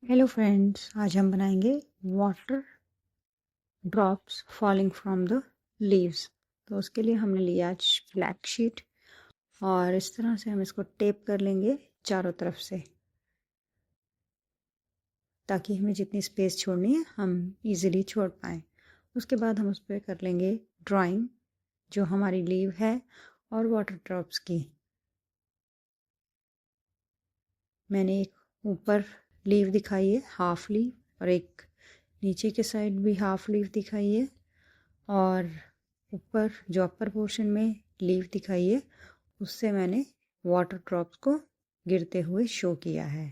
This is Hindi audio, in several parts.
हेलो फ्रेंड्स, आज हम बनाएंगे water drops falling from the leaves. तो उसके लिए हमने लिया आज ब्लैक शीट और इस तरह से हम इसको टेप कर लेंगे चारों तरफ से, ताकि हमें जितनी स्पेस छोड़नी है हम इजीली छोड़ पाएँ। उसके बाद हम उस पर कर लेंगे ड्राइंग, जो हमारी लीव है और वाटर ड्रॉप्स की। मैंने एक ऊपर लीव दिखाई है, हाफ लीव, और एक नीचे के साइड भी हाफ लीव दिखाई है, और ऊपर जो अपर पोर्शन में लीव दिखाई है उससे मैंने वाटर ड्रॉप्स को गिरते हुए शो किया है।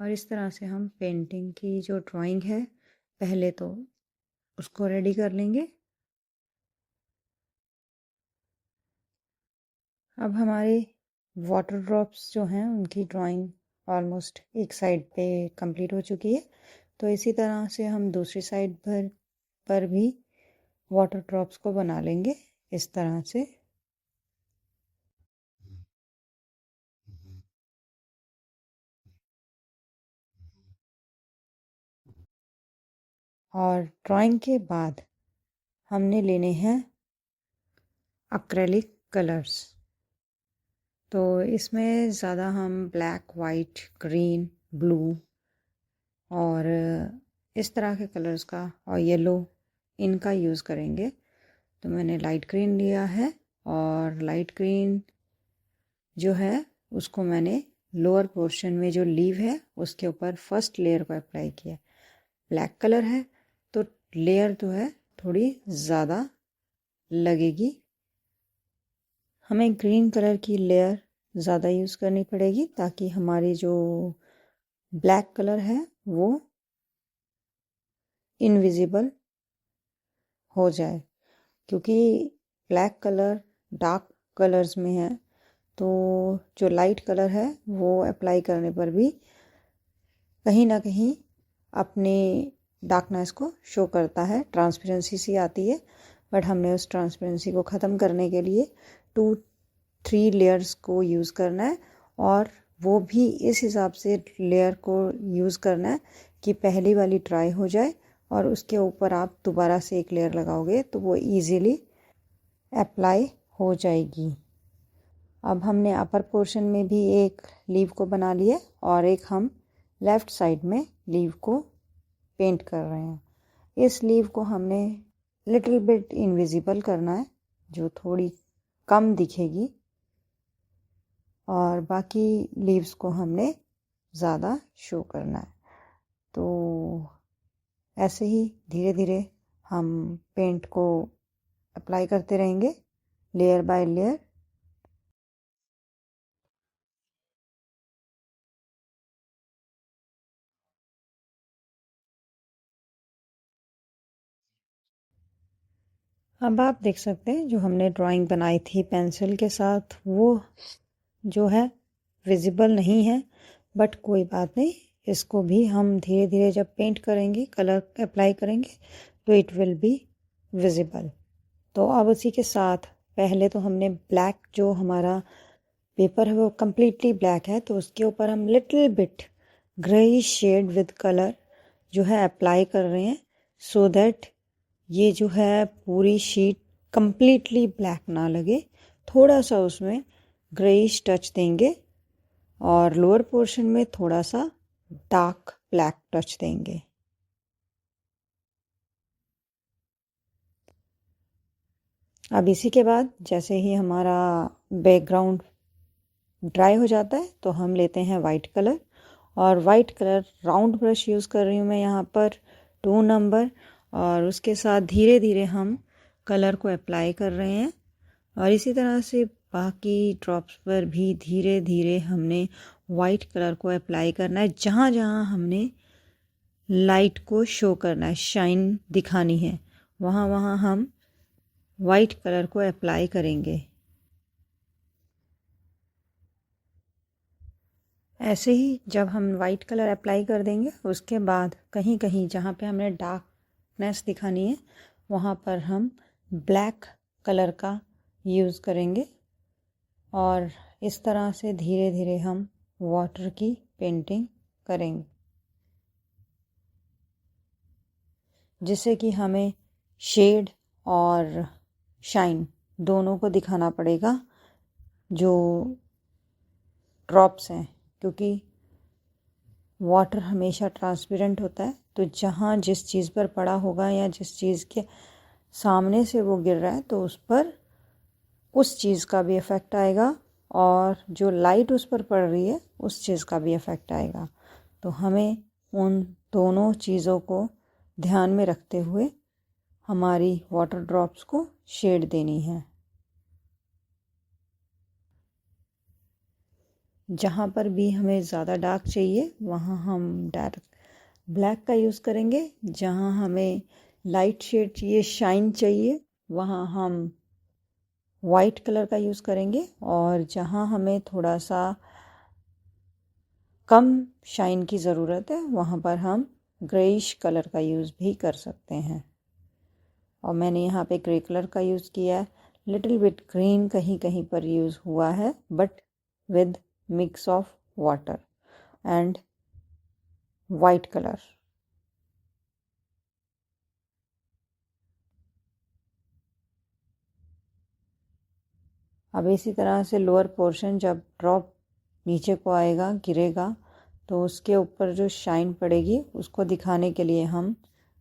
और इस तरह से हम पेंटिंग की जो ड्राइंग है पहले तो उसको रेडी कर लेंगे। अब हमारे वाटर ड्रॉप्स जो हैं उनकी ड्राइंग ऑलमोस्ट एक साइड पे कंप्लीट हो चुकी है। तो इसी तरह से हम दूसरी साइड पर भी वाटर ड्रॉप्स को बना लेंगे इस तरह से। और ड्राइंग के बाद हमने लेने हैं एक्रेलिक कलर्स। तो इसमें ज़्यादा हम ब्लैक, वाइट, ग्रीन, ब्लू और इस तरह के कलर्स का और येलो, इनका यूज़ करेंगे। तो मैंने लाइट ग्रीन लिया है और लाइट ग्रीन जो है उसको मैंने लोअर पोर्शन में जो लीव है उसके ऊपर फर्स्ट लेयर को अप्लाई किया। ब्लैक कलर है तो लेयर जो है थोड़ी ज़्यादा लगेगी, हमें ग्रीन कलर की लेयर ज़्यादा यूज़ करनी पड़ेगी ताकि हमारी जो ब्लैक कलर है वो इनविजिबल हो जाए। क्योंकि ब्लैक कलर डार्क कलर्स में है तो जो लाइट कलर है वो अप्लाई करने पर भी कहीं ना कहीं अपने डार्कनेस को शो करता है, ट्रांसपेरेंसी सी आती है। बट हमने उस ट्रांसपेरेंसी को ख़त्म करने के लिए 2-3 लेयर्स को यूज़ करना है, और वो भी इस हिसाब से लेयर को यूज़ करना है कि पहली वाली ड्राई हो जाए और उसके ऊपर आप दोबारा से एक लेयर लगाओगे तो वो इजीली अप्लाई हो जाएगी। अब हमने अपर पोर्शन में भी एक लीव को बना लिया और एक हम लेफ़्ट साइड में लीव को पेंट कर रहे हैं। इस लीव को हमने लिटिल बिट इनविजिबल करना है, जो थोड़ी कम दिखेगी, और बाकी लीव्स को हमने ज़्यादा शो करना है। तो ऐसे ही धीरे धीरे हम पेंट को अप्लाई करते रहेंगे लेयर बाय लेयर। अब आप देख सकते हैं जो हमने ड्राइंग बनाई थी पेंसिल के साथ वो जो है विजिबल नहीं है, बट कोई बात नहीं, इसको भी हम धीरे धीरे जब पेंट करेंगे, कलर अप्लाई करेंगे तो इट विल बी विजिबल। तो अब उसी के साथ पहले तो हमने ब्लैक, जो हमारा पेपर है वो कम्प्लीटली ब्लैक है, तो उसके ऊपर हम little bit greyish shade with colour जो है अप्लाई कर रहे हैं, सो दैट ये जो है पूरी शीट कम्प्लीटली ब्लैक ना लगे, थोड़ा सा उसमें ग्रेइश टच देंगे और लोअर पोर्शन में थोड़ा सा डार्क ब्लैक टच देंगे। अब इसी के बाद जैसे ही हमारा बैकग्राउंड ड्राई हो जाता है तो हम लेते हैं वाइट कलर, और white colour round brush use कर रही हूँ मैं यहाँ पर 2 नंबर, और उसके साथ धीरे धीरे हम कलर को अप्लाई कर रहे हैं। और इसी तरह से बाकी ड्रॉप्स पर भी धीरे धीरे हमने वाइट कलर को अप्लाई करना है, जहाँ जहाँ हमने लाइट को शो करना है, शाइन दिखानी है, वहाँ वहाँ हम वाइट कलर को अप्लाई करेंगे। ऐसे ही जब हम वाइट कलर अप्लाई कर देंगे उसके बाद कहीं कहीं जहाँ पे हमने डार्कनेस दिखानी है वहाँ पर हम ब्लैक कलर का यूज़ करेंगे, और इस तरह से धीरे धीरे हम वाटर की पेंटिंग करेंगे। जिससे कि हमें शेड और शाइन दोनों को दिखाना पड़ेगा जो ड्रॉप्स हैं, क्योंकि वाटर हमेशा ट्रांसपेरेंट होता है। तो जहाँ जिस चीज़ पर पड़ा होगा या जिस चीज़ के सामने से वो गिर रहा है तो उस पर उस चीज़ का भी इफ़ेक्ट आएगा और जो लाइट उस पर पड़ रही है उस चीज़ का भी इफ़ेक्ट आएगा। तो हमें उन दोनों चीज़ों को ध्यान में रखते हुए हमारी वाटर ड्रॉप्स को शेड देनी है। जहाँ पर भी हमें ज़्यादा डार्क चाहिए वहाँ हम डार्क ब्लैक का यूज़ करेंगे। जहाँ हमें लाइट शेड चाहिए, शाइन चाहिए, वहाँ हम वाइट कलर का यूज़ करेंगे। और जहाँ हमें थोड़ा सा कम शाइन की ज़रूरत है वहाँ पर हम ग्रेइश कलर का यूज़ भी कर सकते हैं। और मैंने यहाँ पे ग्रे कलर का यूज़ किया है। लिटिल बिट ग्रीन कहीं कहीं पर यूज़ हुआ है, but with mix of water and white colour. अब इसी तरह से लोअर पोर्शन जब ड्रॉप नीचे को आएगा, गिरेगा, तो उसके ऊपर जो शाइन पड़ेगी उसको दिखाने के लिए हम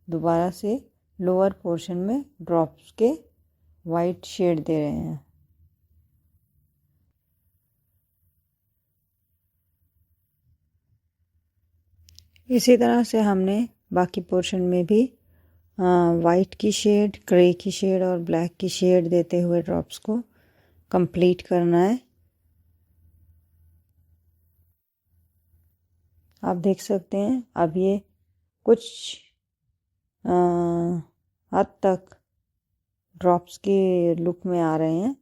दोबारा से लोअर पोर्शन में ड्रॉप्स के वाइट शेड दे रहे हैं। इसी तरह से हमने बाकी पोर्शन में भी वाइट की शेड, ग्रे की शेड और ब्लैक की शेड देते हुए ड्रॉप्स को कंप्लीट करना है। आप देख सकते हैं अब ये कुछ हद तक ड्रॉप्स के लुक में आ रहे हैं।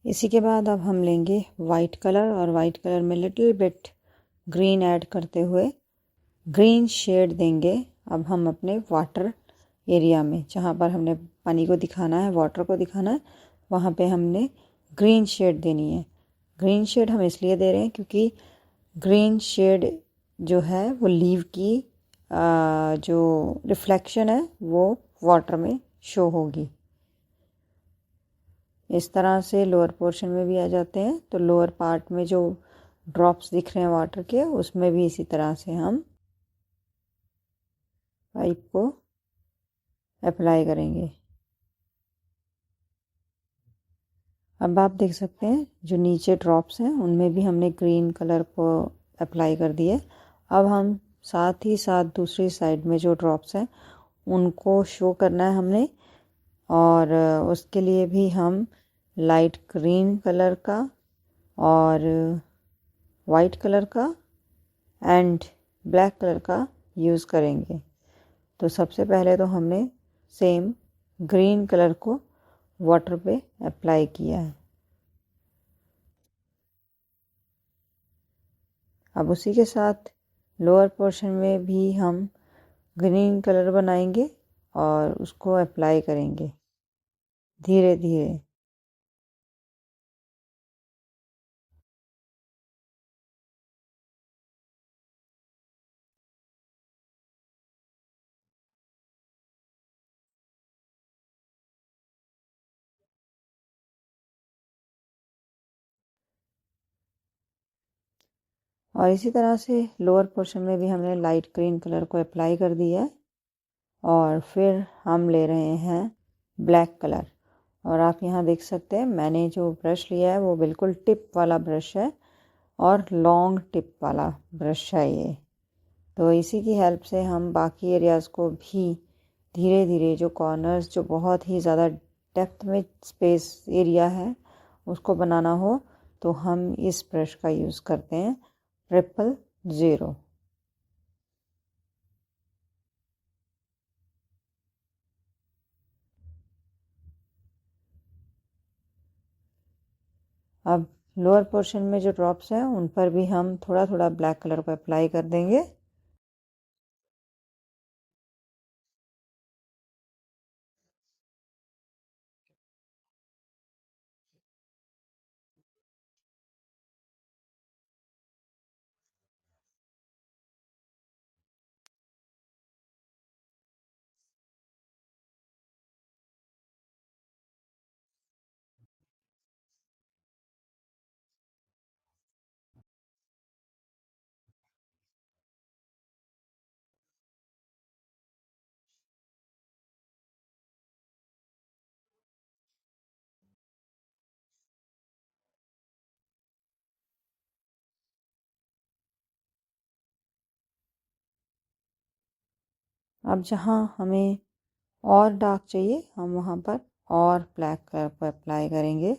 इसी के बाद अब हम लेंगे वाइट कलर और वाइट कलर में लिटिल बिट ग्रीन ऐड करते हुए ग्रीन शेड देंगे। अब हम अपने वाटर एरिया में जहाँ पर हमने पानी को दिखाना है, वाटर को दिखाना है, वहाँ पे हमने ग्रीन शेड देनी है। ग्रीन शेड हम इसलिए दे रहे हैं क्योंकि ग्रीन शेड जो है वो लीव की जो रिफ्लेक्शन है वो वाटर में शो होगी। इस तरह से लोअर पोर्शन में भी आ जाते हैं। तो लोअर पार्ट में जो ड्रॉप्स दिख रहे हैं वाटर के, उसमें भी इसी तरह से हम पाइप को अप्लाई करेंगे। अब आप देख सकते हैं जो नीचे ड्रॉप्स हैं उनमें भी हमने ग्रीन कलर को अप्लाई कर दिया। अब हम साथ ही साथ दूसरी साइड में जो ड्रॉप्स हैं उनको शो करना है हमने, और उसके लिए भी हम लाइट ग्रीन कलर का और वाइट कलर का एंड ब्लैक कलर का यूज़ करेंगे। तो सबसे पहले तो हमने सेम ग्रीन कलर को वाटर पे अप्लाई किया है। अब उसी के साथ लोअर पोर्शन में भी हम ग्रीन कलर बनाएंगे और उसको अप्लाई करेंगे धीरे धीरे। और इसी तरह से लोअर पोर्शन में भी हमने लाइट ग्रीन कलर को अप्लाई कर दिया है। और फिर हम ले रहे हैं ब्लैक कलर। और आप यहाँ देख सकते हैं मैंने जो ब्रश लिया है वो बिल्कुल टिप वाला ब्रश है और लॉन्ग टिप वाला ब्रश है ये। तो इसी की हेल्प से हम बाकी एरियाज़ को भी धीरे धीरे जो कॉर्नर्स जो बहुत ही ज़्यादा डेप्थ में स्पेस एरिया है उसको बनाना हो तो हम इस ब्रश का यूज़ करते हैं 000। अब लोअर पोर्शन में जो ड्रॉप्स हैं उन पर भी हम थोड़ा थोड़ा ब्लैक कलर को अप्लाई कर देंगे। अब जहाँ हमें और डार्क चाहिए हम वहाँ पर और ब्लैक कलर को अप्लाई करेंगे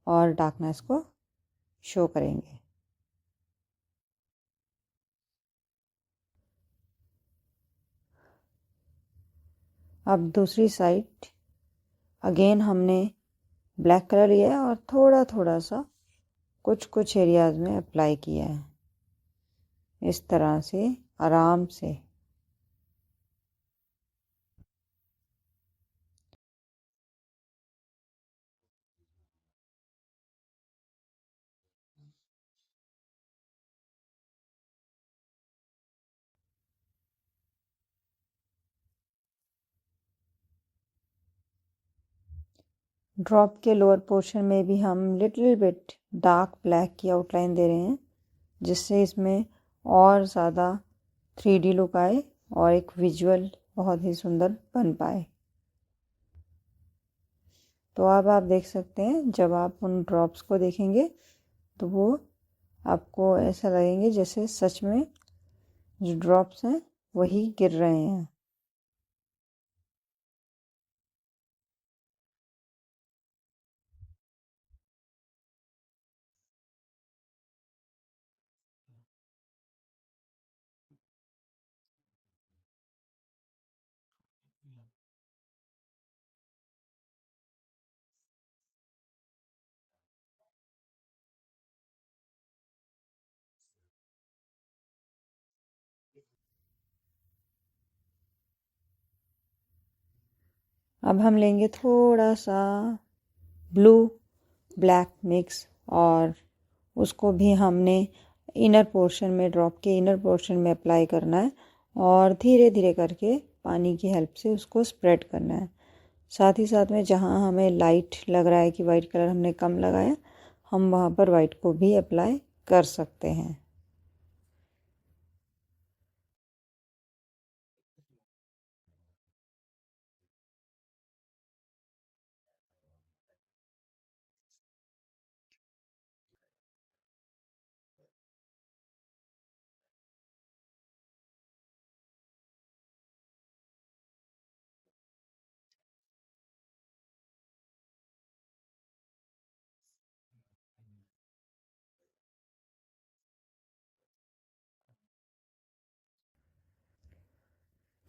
और डार्कनेस को शो करेंगे। अब दूसरी साइड अगेन हमने ब्लैक कलर लिया है और थोड़ा थोड़ा सा कुछ कुछ एरियाज में अप्लाई किया है, इस तरह से आराम से। ड्रॉप के लोअर पोर्शन में भी हम लिटिल बिट डार्क ब्लैक की आउटलाइन दे रहे हैं जिससे इसमें और ज़्यादा 3D लुक आए और एक विजुअल बहुत ही सुंदर बन पाए। तो अब आप देख सकते हैं जब आप उन ड्रॉप्स को देखेंगे तो वो आपको ऐसा लगेंगे जैसे सच में जो ड्रॉप्स हैं वही गिर रहे हैं। अब हम लेंगे थोड़ा सा ब्लू ब्लैक मिक्स और उसको भी हमने इनर पोर्शन में ड्रॉप के इनर पोर्शन में अप्लाई करना है और धीरे धीरे करके पानी की हेल्प से उसको स्प्रेड करना है। साथ ही साथ में जहाँ हमें लाइट लग रहा है कि वाइट कलर हमने कम लगाया हम वहाँ पर वाइट को भी अप्लाई कर सकते हैं।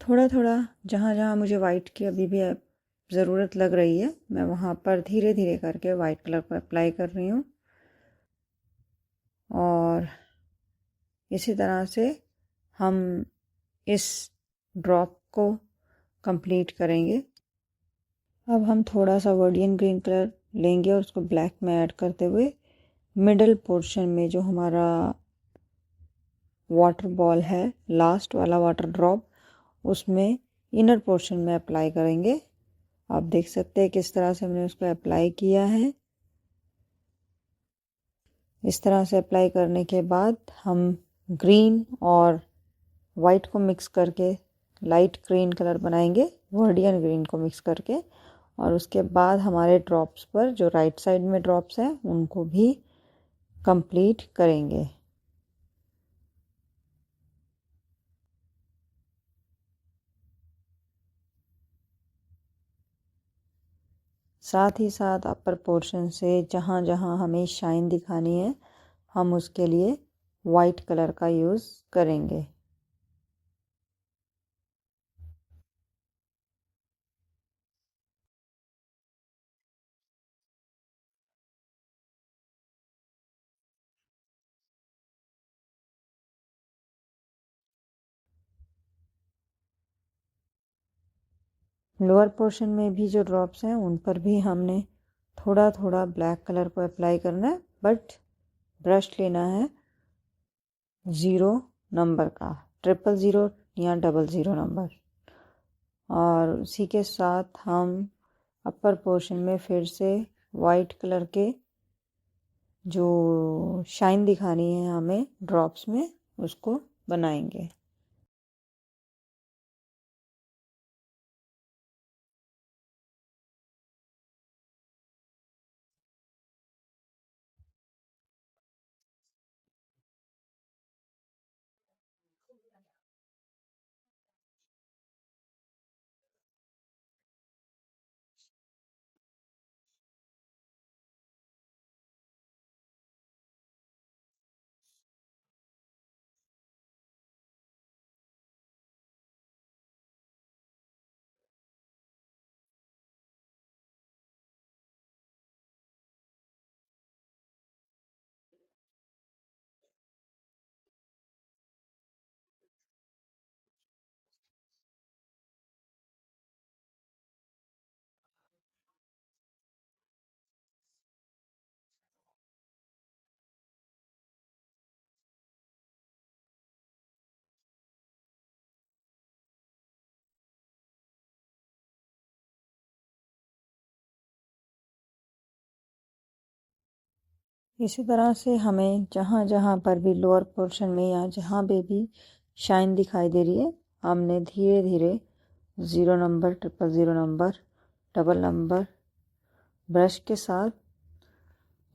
थोड़ा थोड़ा जहाँ जहाँ मुझे वाइट की अभी भी ज़रूरत लग रही है मैं वहाँ पर धीरे धीरे करके वाइट कलर को अप्लाई कर रही हूँ और इसी तरह से हम इस ड्रॉप को कंप्लीट करेंगे। अब हम थोड़ा सा वर्डियन ग्रीन कलर लेंगे और उसको ब्लैक में ऐड करते हुए मिडल पोर्शन में जो हमारा वाटर बॉल है लास्ट वाला वाटर ड्रॉप उसमें इनर पोर्शन में अप्लाई करेंगे। आप देख सकते हैं किस तरह से हमने उसको अप्लाई किया है। इस तरह से अप्लाई करने के बाद हम ग्रीन और वाइट को मिक्स करके लाइट ग्रीन कलर बनाएंगे वर्डियन ग्रीन को मिक्स करके और उसके बाद हमारे ड्रॉप्स पर जो राइट साइड में ड्रॉप्स हैं उनको भी कंप्लीट करेंगे। साथ ही साथ अपर पोर्शन से जहाँ जहाँ हमें शाइन दिखानी है हम उसके लिए वाइट कलर का यूज़ करेंगे। लोअर पोर्शन में भी जो ड्रॉप्स हैं उन पर भी हमने थोड़ा थोड़ा ब्लैक कलर को अप्लाई करना है, बट ब्रश लेना है 0 नंबर का, 000 या 00 नंबर। और उसी के साथ हम अपर पोर्शन में फिर से वाइट कलर के जो शाइन दिखानी है हमें ड्रॉप्स में उसको बनाएंगे। इसी तरह से हमें जहाँ जहाँ पर भी लोअर पोर्शन में या जहाँ भी शाइन दिखाई दे रही है हमने धीरे धीरे 0 number, 000 number, double number brush के साथ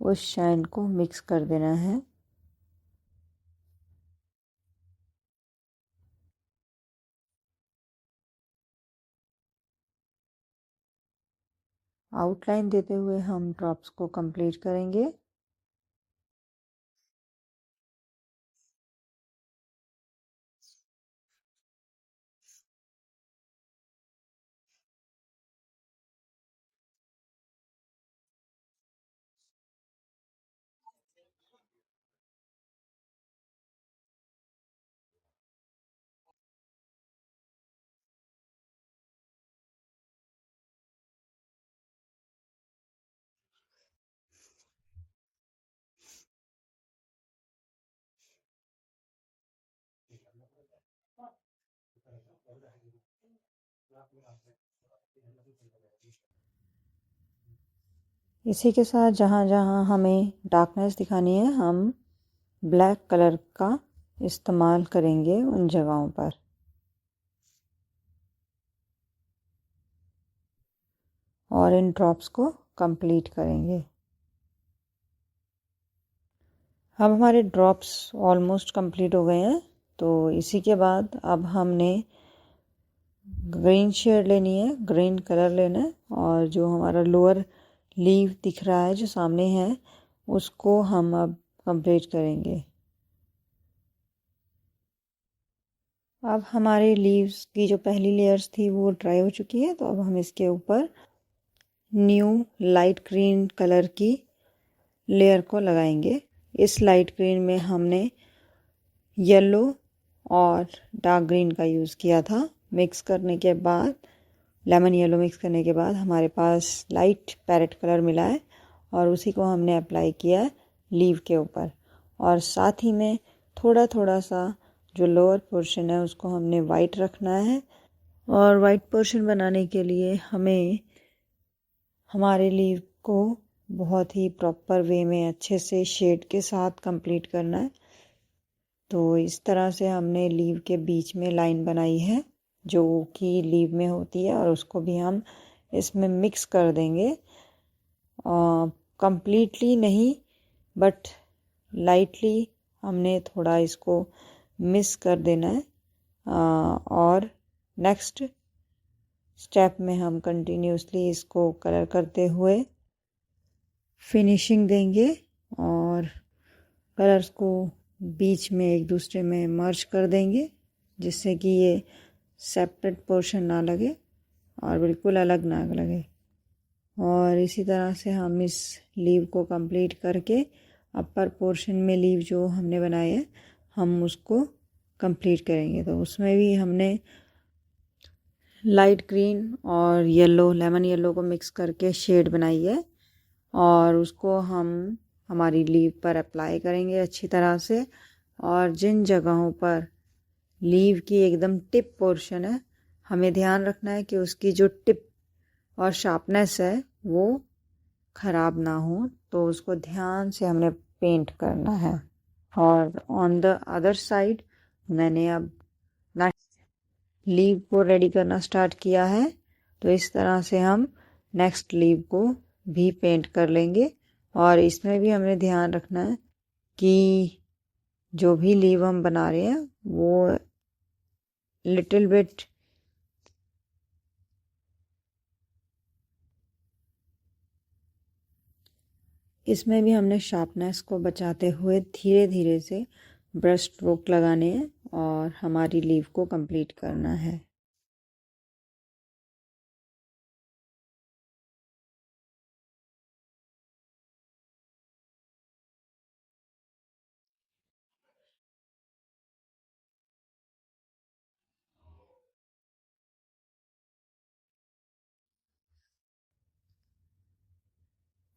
उस शाइन को मिक्स कर देना है। आउटलाइन देते हुए हम ड्रॉप्स को कंप्लीट करेंगे। इसी के साथ जहाँ जहाँ हमें डार्कनेस दिखानी है हम ब्लैक कलर का इस्तेमाल करेंगे उन जगहों पर। और इन ड्रॉप्स को कंप्लीट करेंगे। अब हमारे ड्रॉप्स ऑलमोस्ट कंप्लीट हो गए हैं, तो इसी के बाद अब हमने ग्रीन शेड लेनी है, ग्रीन कलर लेना है और जो हमारा लोअर लीव दिख रहा है जो सामने है उसको हम अब कंप्लीट करेंगे। अब हमारे लीव्स की जो पहली लेयर्स थी वो ड्राई हो चुकी है, तो अब हम इसके ऊपर न्यू लाइट ग्रीन कलर की लेयर को लगाएंगे। इस लाइट ग्रीन में हमने येलो और डार्क ग्रीन का यूज़ किया था। मिक्स करने के बाद लेमन येलो मिक्स करने के बाद हमारे पास लाइट पैरेट कलर मिला है और उसी को हमने अप्लाई किया है लीव के ऊपर। और साथ ही में थोड़ा थोड़ा सा जो लोअर पोर्शन है उसको हमने वाइट रखना है। और वाइट पोर्शन बनाने के लिए हमें हमारे लीव को बहुत ही प्रॉपर वे में अच्छे से शेड के साथ कंप्लीट करना है। तो इस तरह से हमने लीव के बीच में लाइन बनाई है जो कि लीव में होती है और उसको भी हम इसमें मिक्स कर देंगे। कंप्लीटली नहीं बट लाइटली हमने थोड़ा इसको मिक्स कर देना है। और नेक्स्ट स्टेप में हम कंटिन्यूसली इसको कलर करते हुए फिनिशिंग देंगे और कलर्स को बीच में एक दूसरे में मर्ज कर देंगे, जिससे कि ये सेपरेट पोर्शन ना लगे और बिल्कुल अलग ना लगे। और इसी तरह से हम इस लीव को कंप्लीट करके अपर पोर्शन में लीव जो हमने बनाए है हम उसको कंप्लीट करेंगे। तो उसमें भी हमने लाइट ग्रीन और येलो, लेमन येलो को मिक्स करके शेड बनाई है और उसको हम हमारी लीव पर अप्लाई करेंगे अच्छी तरह से। और जिन जगहों पर लीव की एकदम टिप पोर्शन है, हमें ध्यान रखना है कि उसकी जो टिप और शार्पनेस है वो ख़राब ना हो, तो उसको ध्यान से हमने पेंट करना है। और ऑन द अदर साइड मैंने अब लीव को रेडी करना स्टार्ट किया है। तो इस तरह से हम नेक्स्ट लीव को भी पेंट कर लेंगे। और इसमें भी हमें ध्यान रखना है कि जो भी लीव हम बना रहे हैं वो लिटिल बिट इसमें भी हमने शार्पनेस को बचाते हुए धीरे धीरे से ब्रश स्ट्रोक लगाने हैं और हमारी लीव को कंप्लीट करना है।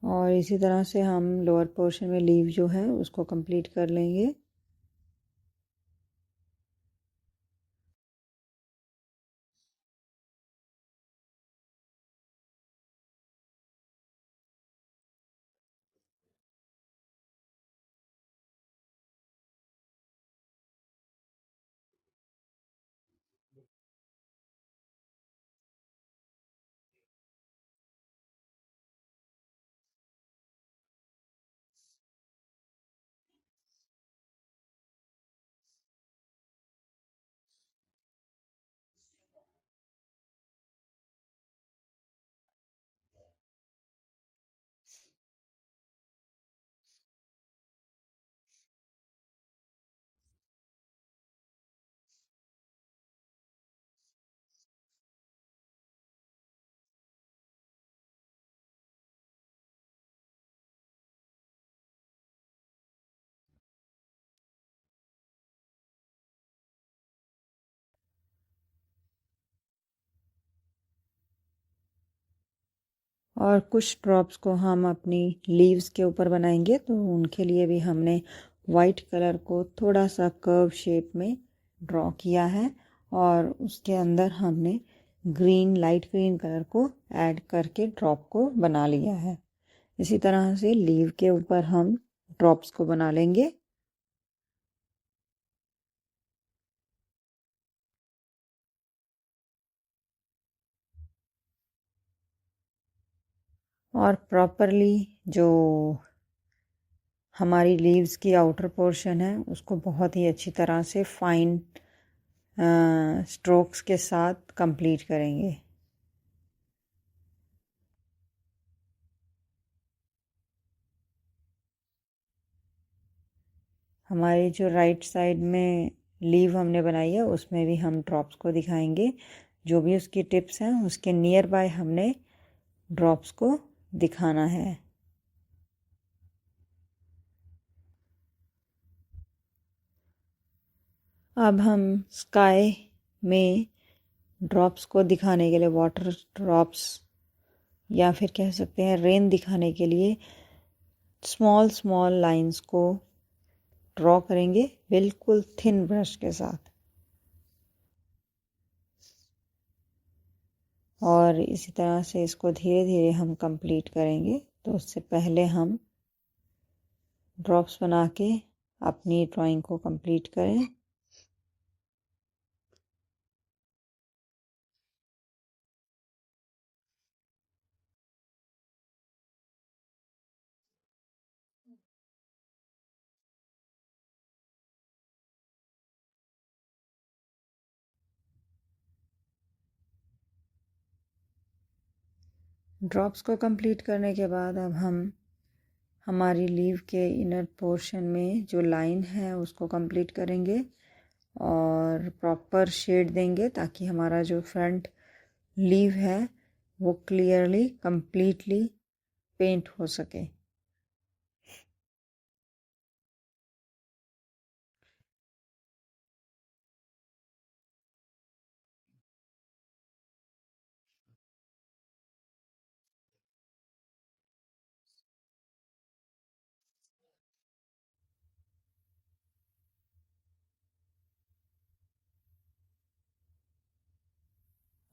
और इसी तरह से हम लोअर पोर्शन में लीव जो है उसको कंप्लीट कर लेंगे। और कुछ ड्रॉप्स को हम अपनी लीव्स के ऊपर बनाएंगे, तो उनके लिए भी हमने वाइट कलर को थोड़ा सा कर्व शेप में ड्रॉ किया है और उसके अंदर हमने ग्रीन, लाइट ग्रीन कलर को ऐड करके ड्रॉप को बना लिया है। इसी तरह से लीव के ऊपर हम ड्रॉप्स को बना लेंगे। और प्रॉपरली जो हमारी लीव्स की आउटर पोर्शन है उसको बहुत ही अच्छी तरह से फाइन स्ट्रोक्स के साथ कंप्लीट करेंगे। हमारी जो राइट साइड में लीव हमने बनाई है उसमें भी हम ड्रॉप्स को दिखाएंगे। जो भी उसकी टिप्स हैं उसके नियर बाय हमने ड्रॉप्स को दिखाना है। अब हम स्काई में ड्रॉप्स को दिखाने के लिए, वाटर ड्रॉप्स या फिर कह सकते हैं रेन दिखाने के लिए, स्मॉल स्मॉल लाइंस को ड्रॉ करेंगे बिल्कुल थिन ब्रश के साथ। और इसी तरह से इसको धीरे धीरे हम कंप्लीट करेंगे। तो उससे पहले हम ड्रॉप्स बना के अपनी ड्राइंग को कंप्लीट करें। ड्रॉप्स को कंप्लीट करने के बाद अब हम हमारी लीव के इनर पोर्शन में जो लाइन है उसको कंप्लीट करेंगे और प्रॉपर शेड देंगे ताकि हमारा जो फ्रंट लीव है वो क्लियरली कंप्लीटली पेंट हो सके।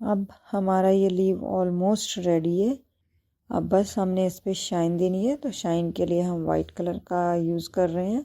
अब हमारा ये लीव ऑलमोस्ट रेडी है। अब बस हमने इस पर शाइन देनी है, तो शाइन के लिए हम वाइट कलर का यूज़ कर रहे हैं।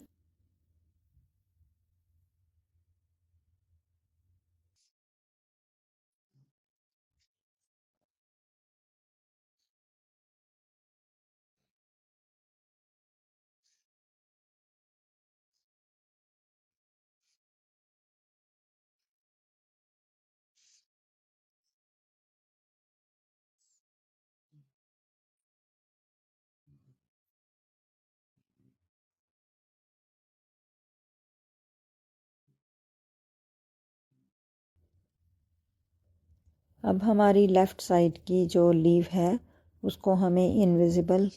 अब हमारी लेफ़्ट साइड की जो लीव है उसको हमें इनविजिबल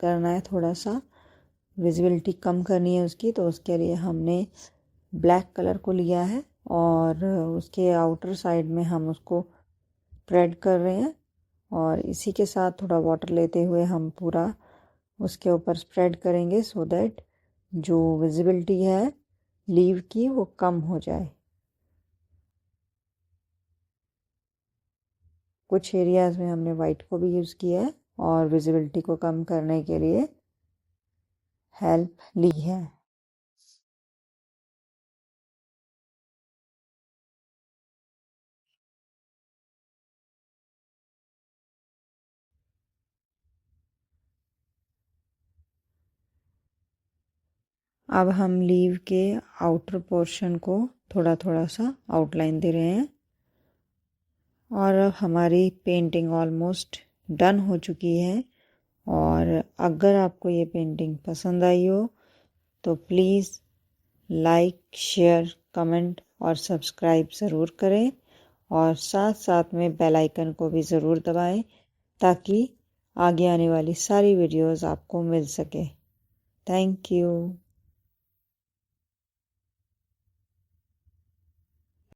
करना है, थोड़ा सा विजिबिलिटी कम करनी है उसकी। तो उसके लिए हमने ब्लैक कलर को लिया है और उसके आउटर साइड में हम उसको स्प्रेड कर रहे हैं और इसी के साथ थोड़ा वाटर लेते हुए हम पूरा उसके ऊपर स्प्रेड करेंगे सो दैट जो विजिबिलिटी है लीव की वो कम हो जाए। कुछ एरियाज़ में हमने वाइट को भी यूज़ किया है और विजिबिलिटी को कम करने के लिए हेल्प ली है। अब हम लीव के आउटर पोर्शन को थोड़ा थोड़ा सा आउटलाइन दे रहे हैं और अब हमारी पेंटिंग ऑलमोस्ट डन हो चुकी है। और अगर आपको ये पेंटिंग पसंद आई हो तो प्लीज़ लाइक, शेयर, कमेंट और सब्सक्राइब ज़रूर करें और साथ साथ में बेल आइकन को भी ज़रूर दबाएं ताकि आगे आने वाली सारी वीडियोस आपको मिल सके। Thank you.